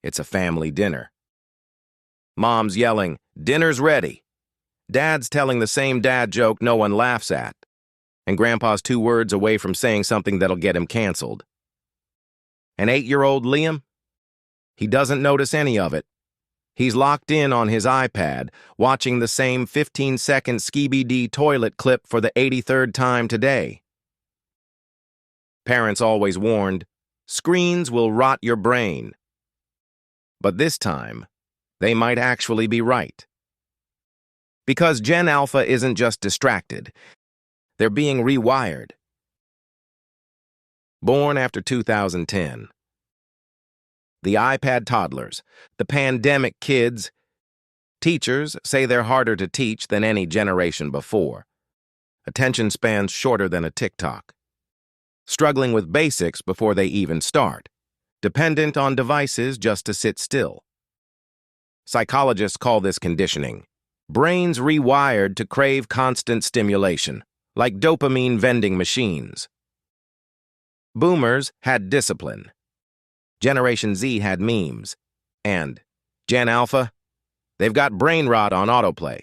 It's a family dinner. Mom's yelling, "Dinner's ready." Dad's telling the same dad joke no one laughs at. And Grandpa's 2 words away from saying something that'll get him canceled. And 8-year-old Liam? He doesn't notice any of it. He's locked in on his iPad, watching the same 15-second Skibidi toilet clip for the 83rd time today. Parents always warned, screens will rot your brain. But this time, they might actually be right. Because Gen Alpha isn't just distracted, they're being rewired. Born after 2010. The iPad toddlers, the pandemic kids. Teachers say they're harder to teach than any generation before. Attention spans shorter than a TikTok. Struggling with basics before they even start. Dependent on devices just to sit still. Psychologists call this conditioning. Brains rewired to crave constant stimulation, like dopamine vending machines. Boomers had discipline. Generation Z had memes. And Gen Alpha, they've got brain rot on autoplay.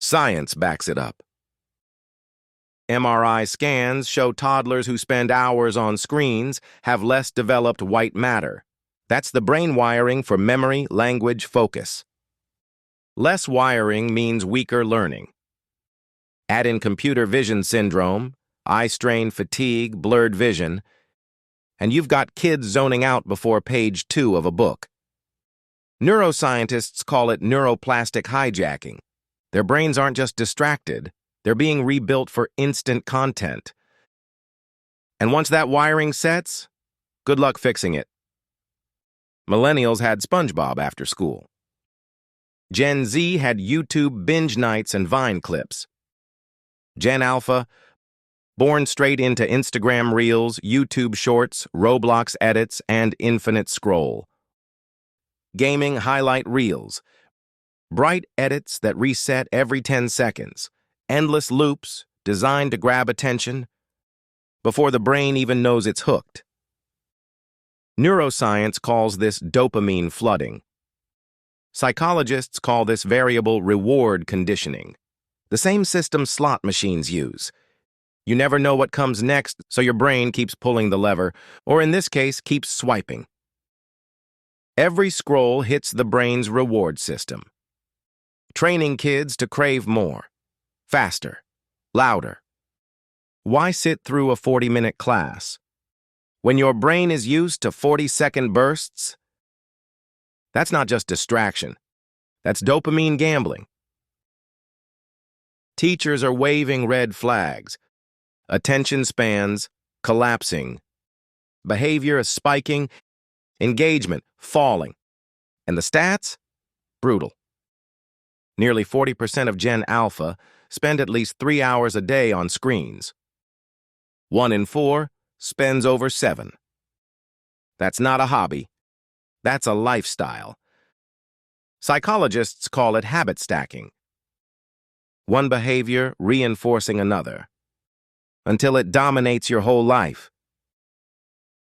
Science backs it up. MRI scans show toddlers who spend hours on screens have less developed white matter. That's the brain wiring for memory, language, focus. Less wiring means weaker learning. Add in computer vision syndrome, eye strain, fatigue, blurred vision, and you've got kids zoning out before page 2 of a book. Neuroscientists call it neuroplastic hijacking. Their brains aren't just distracted, they're being rebuilt for instant content. And once that wiring sets, good luck fixing it. Millennials had SpongeBob after school. Gen Z had YouTube binge nights and Vine clips. Gen Alpha, born straight into Instagram Reels, YouTube Shorts, Roblox edits, and infinite scroll. Gaming highlight reels. Bright edits that reset every 10 seconds. Endless loops designed to grab attention before the brain even knows it's hooked. Neuroscience calls this dopamine flooding. Psychologists call this variable reward conditioning. The same system slot machines use. You never know what comes next, so your brain keeps pulling the lever, or in this case, keeps swiping. Every scroll hits the brain's reward system, training kids to crave more. Faster, louder. Why sit through a 40-minute class when your brain is used to 40-second bursts? That's not just distraction. That's dopamine gambling. Teachers are waving red flags. Attention spans collapsing. Behavior is spiking. Engagement falling. And the stats? Brutal. Nearly 40% of Gen Alpha spend at least 3 hours a day on screens. 1 in 4 spends over 7. That's not a hobby. That's a lifestyle. Psychologists call it habit stacking. One behavior reinforcing another, until it dominates your whole life.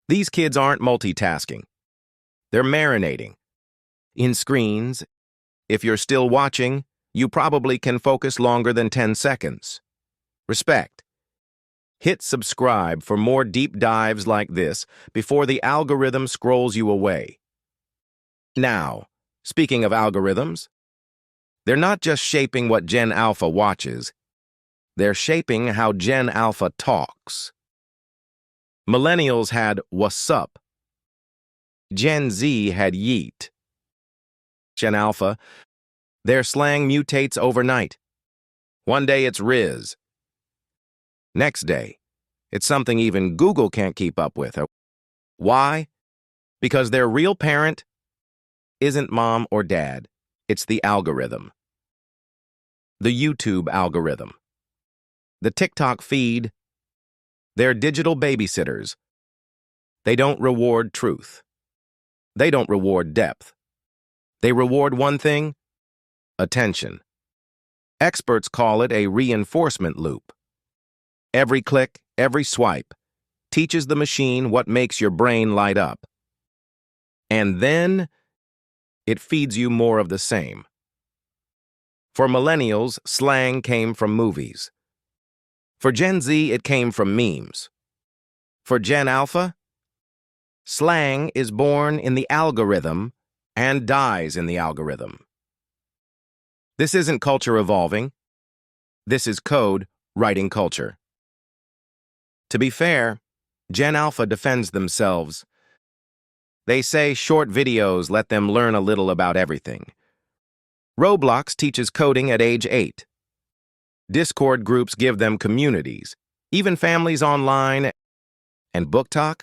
These kids aren't multitasking. They're marinating. In screens, if you're still watching, you probably can focus longer than 10 seconds. Respect. Hit subscribe for more deep dives like this before the algorithm scrolls you away. Now, speaking of algorithms, they're not just shaping what Gen Alpha watches, they're shaping how Gen Alpha talks. Millennials had "what's up?" Gen Z had "yeet." Gen Alpha, their slang mutates overnight. One day it's Riz. Next day, it's something even Google can't keep up with. Why? Because their real parent isn't mom or dad. It's the algorithm. The YouTube algorithm. The TikTok feed. They're digital babysitters. They don't reward truth. They don't reward depth. They reward one thing: attention. Experts call it a reinforcement loop. Every click, every swipe, teaches the machine what makes your brain light up. And then it feeds you more of the same. For millennials, slang came from movies. For Gen Z, it came from memes. For Gen Alpha, slang is born in the algorithm and dies in the algorithm. This isn't culture evolving. This is code writing culture. To be fair, Gen Alpha defends themselves. They say short videos let them learn a little about everything. Roblox teaches coding at age 8. Discord groups give them communities, even families online. And book talk?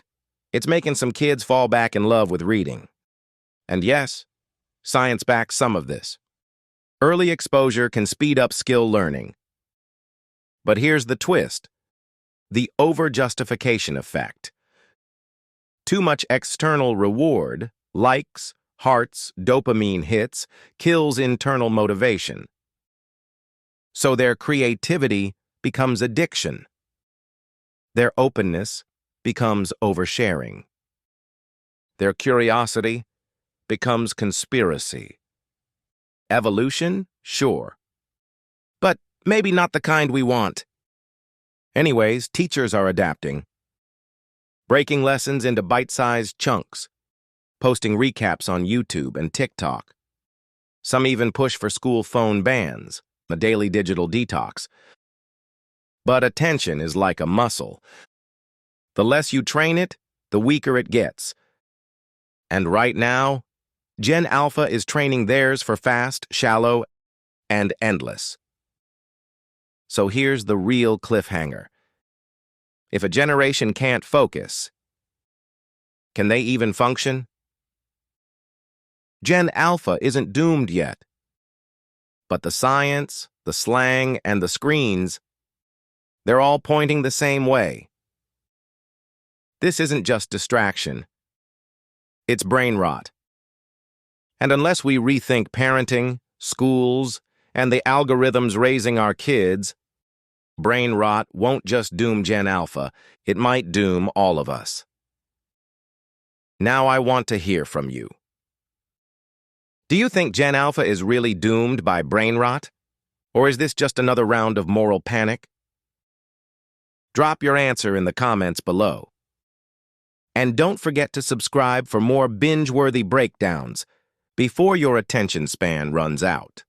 It's making some kids fall back in love with reading. And yes, science backs some of this. Early exposure can speed up skill learning. But here's the twist: the over-justification effect. Too much external reward, likes, hearts, dopamine hits, kills internal motivation. So their creativity becomes addiction. Their openness becomes oversharing. Their curiosity becomes conspiracy. Evolution? Sure. But maybe not the kind we want. Anyways, teachers are adapting. Breaking lessons into bite-sized chunks. Posting recaps on YouTube and TikTok. Some even push for school phone bans, a daily digital detox. But attention is like a muscle. The less you train it, the weaker it gets. And right now, Gen Alpha is training theirs for fast, shallow, and endless. So here's the real cliffhanger. If a generation can't focus, can they even function? Gen Alpha isn't doomed yet. But the science, the slang, and the screens, they're all pointing the same way. This isn't just distraction. It's brain rot. And unless we rethink parenting, schools, and the algorithms raising our kids, brain rot won't just doom Gen Alpha, it might doom all of us. Now I want to hear from you. Do you think Gen Alpha is really doomed by brain rot? Or is this just another round of moral panic? Drop your answer in the comments below. And don't forget to subscribe for more binge-worthy breakdowns before your attention span runs out.